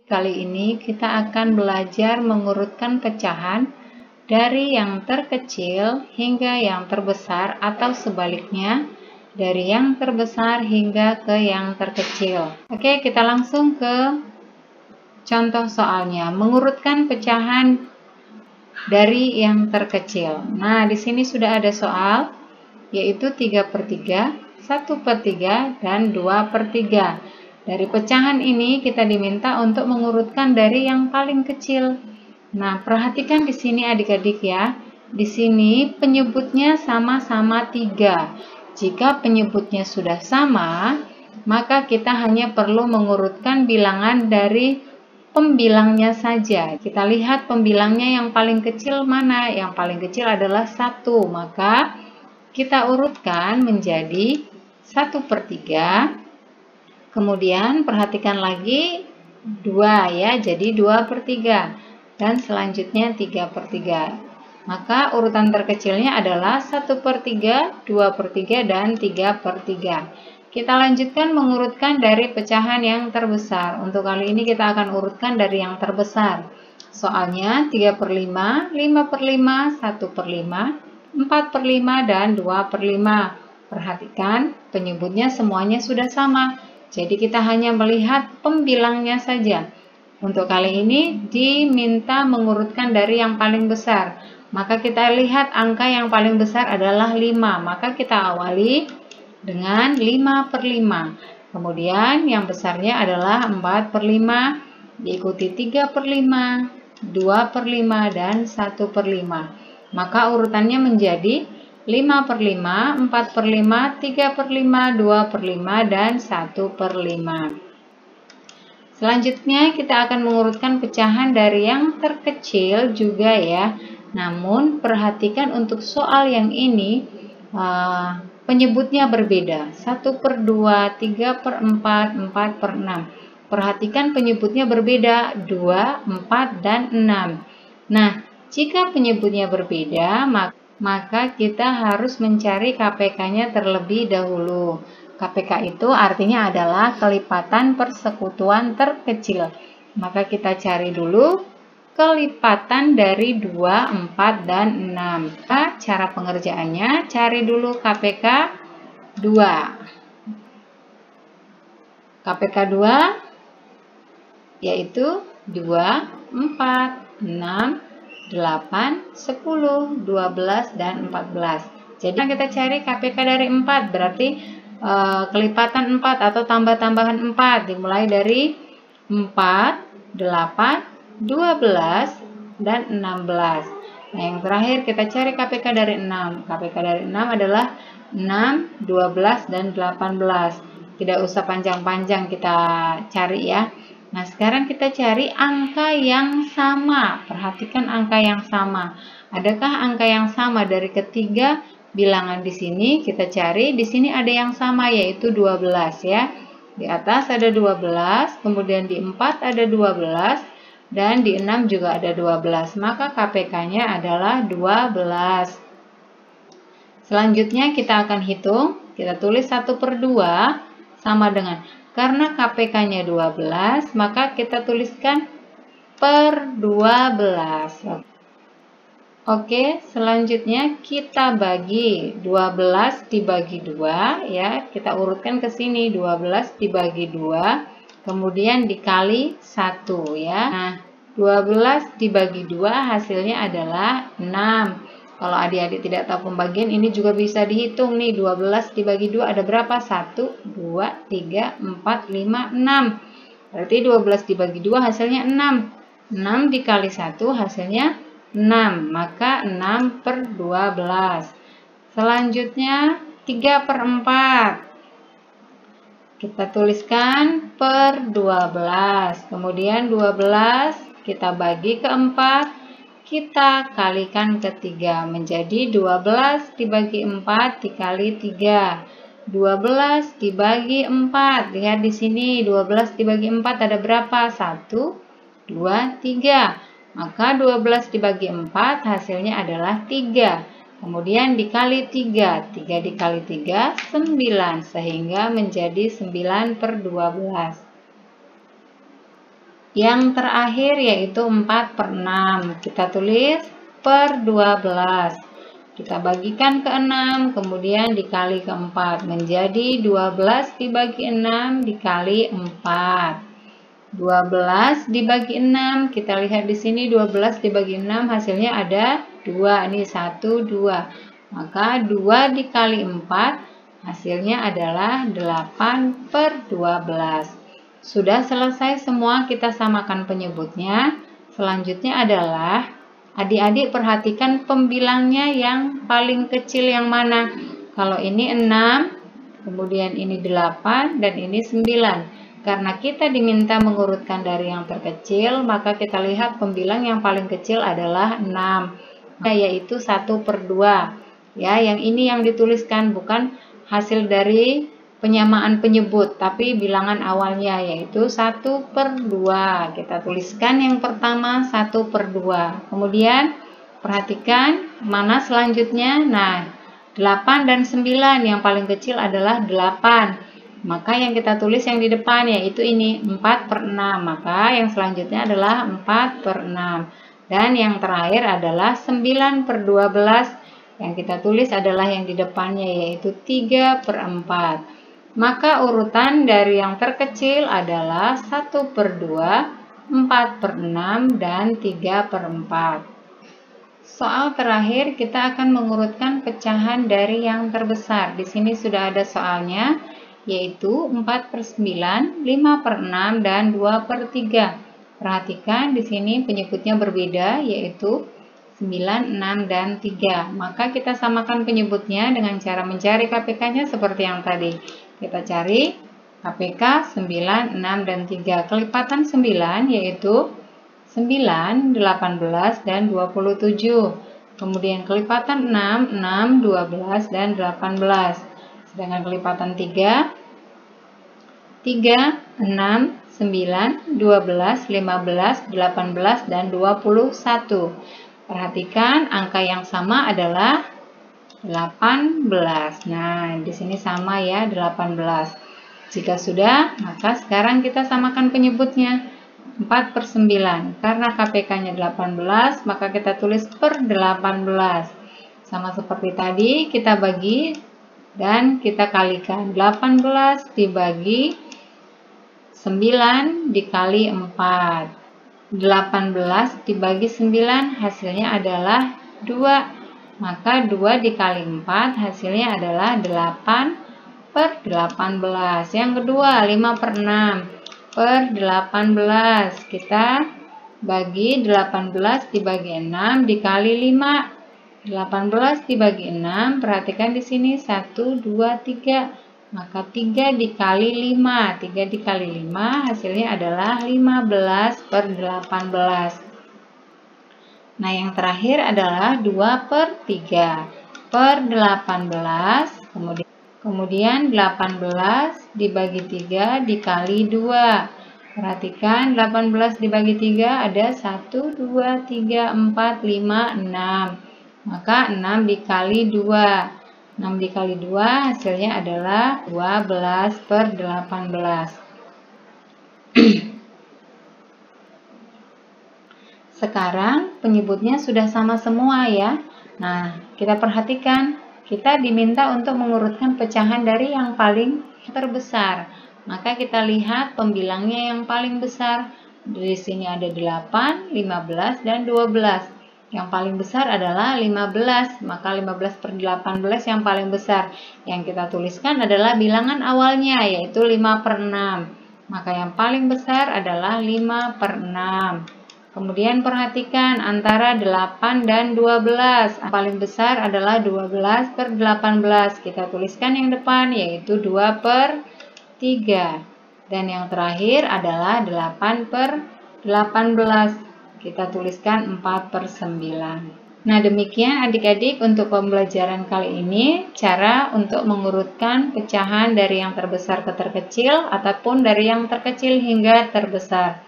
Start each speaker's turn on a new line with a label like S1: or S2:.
S1: Kali ini kita akan belajar mengurutkan pecahan dari yang terkecil hingga yang terbesar atau sebaliknya, dari yang terbesar hingga ke yang terkecil. Oke, kita langsung ke contoh soalnya, mengurutkan pecahan dari yang terkecil. Nah, di sini sudah ada soal, yaitu 3/3, 1/3, dan 2/3. Dari pecahan ini kita diminta untuk mengurutkan dari yang paling kecil. Nah, perhatikan di sini adik-adik ya. Di sini penyebutnya sama-sama 3. Jika penyebutnya sudah sama, maka kita hanya perlu mengurutkan bilangan dari pembilangnya saja. Kita lihat pembilangnya yang paling kecil mana? Yang paling kecil adalah 1. Maka kita urutkan menjadi 1/3. Kemudian perhatikan lagi 2 ya, jadi 2/3. Dan selanjutnya 3/3. Maka urutan terkecilnya adalah 1/3, 2/3, dan 3/3. Kita lanjutkan mengurutkan dari pecahan yang terbesar. Untuk kali ini kita akan urutkan dari yang terbesar. Soalnya 3/5, 5/5, 1/5, 4/5, dan 2/5. Perhatikan penyebutnya semuanya sudah sama. Jadi kita hanya melihat pembilangnya saja. Untuk kali ini diminta mengurutkan dari yang paling besar. Maka kita lihat angka yang paling besar adalah 5. Maka kita awali dengan 5/5. Kemudian yang besarnya adalah 4/5, diikuti 3/5, 2/5, dan 1/5. Maka urutannya menjadi 5/5, 4/5, 3/5, 2/5, dan 1/5. Selanjutnya kita akan mengurutkan pecahan dari yang terkecil juga ya. Namun perhatikan untuk soal yang ini penyebutnya berbeda. 1/2, 3/4, 4/6. Perhatikan penyebutnya berbeda, 2, 4, dan 6. Nah, jika penyebutnya berbeda, maka kita harus mencari KPK-nya terlebih dahulu. KPK itu artinya adalah kelipatan persekutuan terkecil. Maka kita cari dulu kelipatan dari 2, 4, dan 6. Nah, cara pengerjaannya, cari dulu KPK 2. KPK 2 yaitu 2, 4, 6, 8, 10, 12, dan 14. Jadi kita cari KPK dari 4, berarti kelipatan 4 atau tambah-tambahan 4, dimulai dari 4, 8, 12, dan 16. Nah, yang terakhir kita cari KPK dari 6. KPK dari 6 adalah 6, 12, dan 18. Tidak usah panjang-panjang kita cari ya. Nah, sekarang kita cari angka yang sama. Perhatikan angka yang sama. Adakah angka yang sama dari ketiga bilangan di sini? Kita cari. Di sini ada yang sama, yaitu 12 ya. Di atas ada 12, kemudian di 4 ada 12, dan di 6 juga ada 12. Maka KPK-nya adalah 12. Selanjutnya kita akan hitung. Kita tulis 1/2 sama dengan, karena KPK-nya 12, maka kita tuliskan per 12. Oke, selanjutnya kita bagi 12 dibagi 2 ya. Kita urutkan ke sini, 12 dibagi 2, kemudian dikali 1 ya. Nah, 12 dibagi 2 hasilnya adalah 6. Kalau adik-adik tidak tahu pembagian, ini juga bisa dihitung nih. 12 dibagi 2 ada berapa? 1, 2, 3, 4, 5, 6. Berarti 12 dibagi 2 hasilnya 6. 6 dikali 1 hasilnya 6. Maka 6/12. Selanjutnya 3/4. Kita tuliskan per 12. Kemudian 12 kita bagi ke 4. Kita kalikan ke 3 menjadi 12 dibagi 4 dikali 3. 12 dibagi 4. Lihat di sini 12 dibagi 4 ada berapa? 1, 2, 3. Maka 12 dibagi 4 hasilnya adalah 3. Kemudian dikali 3. 3 dikali 3 9, sehingga menjadi 9/12. Yang terakhir yaitu 4/6. Kita tulis per 12. Kita bagikan ke 6, kemudian dikali ke 4. Menjadi 12 dibagi 6 dikali 4. 12 dibagi 6, kita lihat di sini 12 dibagi 6 hasilnya ada 2. Ini 1, 2. Maka 2 dikali 4 hasilnya adalah 8/12. Sudah selesai semua, kita samakan penyebutnya. Selanjutnya adalah adik-adik perhatikan pembilangnya yang paling kecil yang mana. Kalau ini 6, kemudian ini 8, dan ini 9. Karena kita diminta mengurutkan dari yang terkecil, maka kita lihat pembilang yang paling kecil adalah 6, yaitu 1/2. Ya, yang ini yang dituliskan bukan hasil dari penyamaan penyebut, tapi bilangan awalnya yaitu 1/2. Kita tuliskan yang pertama 1/2. Kemudian perhatikan mana selanjutnya. Nah, 8 dan 9 yang paling kecil adalah 8. Maka yang kita tulis yang di depan yaitu ini 4/6. Maka yang selanjutnya adalah 4/6. Dan yang terakhir adalah 9/12. Yang kita tulis adalah yang di depannya yaitu 3/4. Maka urutan dari yang terkecil adalah 1/2, 4/6, dan 3/4. Soal terakhir kita akan mengurutkan pecahan dari yang terbesar. Di sini sudah ada soalnya yaitu 4/9, 5/6, dan 2/3. Perhatikan di sini penyebutnya berbeda yaitu 9, 6, dan 3. Maka kita samakan penyebutnya dengan cara mencari KPK-nya seperti yang tadi. Kita cari KPK 9, 6, dan 3. Kelipatan 9 yaitu 9, 18, dan 27. Kemudian kelipatan 6, 6, 12, dan 18. Sedangkan kelipatan 3, 3, 6, 9, 12, 15, 18, dan 21. Perhatikan angka yang sama adalah 18. Nah, di sini sama ya, 18. Jika sudah, maka sekarang kita samakan penyebutnya. 4/9. Karena KPK-nya 18, maka kita tulis per 18. Sama seperti tadi, kita bagi dan kita kalikan. 18 dibagi 9 dikali 4. 18 dibagi 9 hasilnya adalah 2. Maka 2 dikali 4 hasilnya adalah 8/18. Yang kedua 5/6 per 18. Kita bagi 18 dibagi 6 dikali 5. 18 dibagi 6, perhatikan di sini 1, 2, 3. Maka 3 dikali 5. 3 dikali 5 hasilnya adalah 15/18. Nah, yang terakhir adalah 2/3 per 18. Kemudian 18 dibagi 3 dikali 2. Perhatikan 18 dibagi 3 ada 1, 2, 3, 4, 5, 6. Maka 6 dikali 2. 6 dikali 2 hasilnya adalah 12/18. Sekarang penyebutnya sudah sama semua ya. Nah, kita perhatikan. Kita diminta untuk mengurutkan pecahan dari yang paling terbesar. Maka kita lihat pembilangnya yang paling besar. Di sini ada 8, 15, dan 12. Yang paling besar adalah 15, maka 15/18 yang paling besar. Yang kita tuliskan adalah bilangan awalnya, yaitu 5/6. Maka yang paling besar adalah 5/6. Kemudian perhatikan antara 8 dan 12. Yang paling besar adalah 12/18. Kita tuliskan yang depan, yaitu 2/3. Dan yang terakhir adalah 8/18. Kita tuliskan 4/9. Nah, demikian adik-adik untuk pembelajaran kali ini, cara untuk mengurutkan pecahan dari yang terbesar ke terkecil ataupun dari yang terkecil hingga terbesar.